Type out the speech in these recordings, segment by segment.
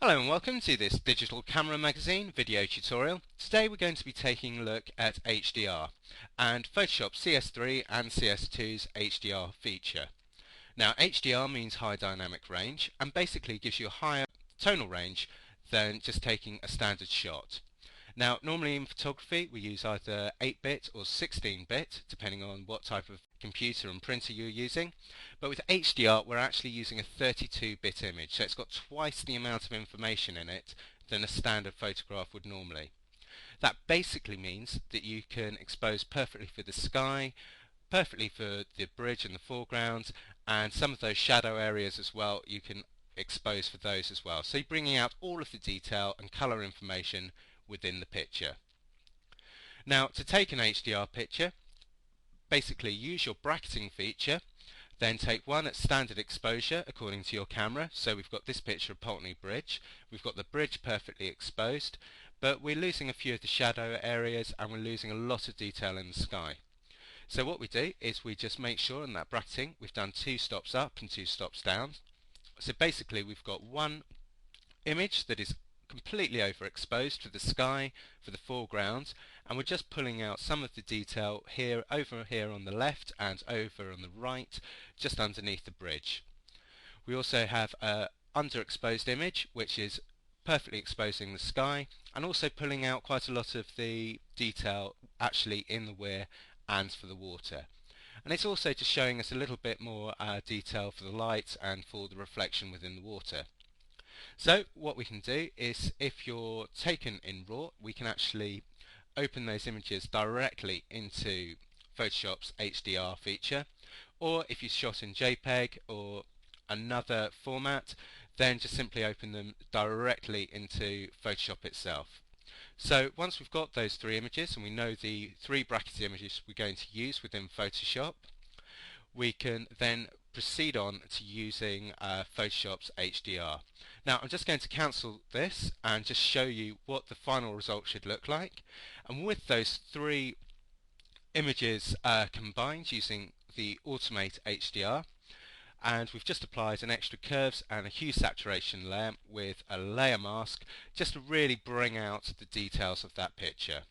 Hello and welcome to this digital camera magazine video tutorial. Today we're going to be taking a look at HDR and Photoshop CS3 and CS2's HDR feature. Now HDR means high dynamic range and basically gives you a higher tonal range than just taking a standard shot. Now normally in photography we use either 8-bit or 16-bit depending on what type of computer and printer you're using, but with HDR we're actually using a 32-bit image, so it's got twice the amount of information in it than a standard photograph would normally. That basically means that you can expose perfectly for the sky, perfectly for the bridge and the foreground, and some of those shadow areas as well you can expose for those as well. So you're bringing out all of the detail and colour information within the picture. Now to take an HDR picture, basically use your bracketing feature, then take one at standard exposure according to your camera. So we've got this picture of Pulteney Bridge, we've got the bridge perfectly exposed, but we're losing a few of the shadow areas and we're losing a lot of detail in the sky. So what we do is we just make sure in that bracketing we've done 2 stops up and 2 stops down. So basically we've got one image that is completely overexposed for the sky, for the foreground, and we're just pulling out some of the detail here, over here on the left and over on the right, just underneath the bridge. We also have a underexposed image which is perfectly exposing the sky and also pulling out quite a lot of the detail actually in the weir and for the water. And it's also just showing us a little bit more detail for the light and for the reflection within the water. So what we can do is, if you're taken in RAW, we can actually open those images directly into Photoshop's HDR feature, or if you shot in JPEG or another format, then just simply open them directly into Photoshop itself. So once we've got those 3 images and we know the 3 bracketed images we're going to use within Photoshop, we can then proceed on to using Photoshop's HDR. Now I'm just going to cancel this and just show you what the final result should look like. And with those 3 images combined using the Automate HDR, and we've just applied an extra curves and a hue saturation layer with a layer mask just to really bring out the details of that picture.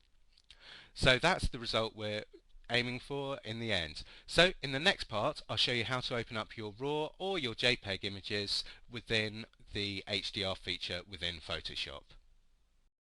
So that's the result we're aiming for in the end. So in the next part I'll show you how to open up your RAW or your JPEG images within the HDR feature within Photoshop.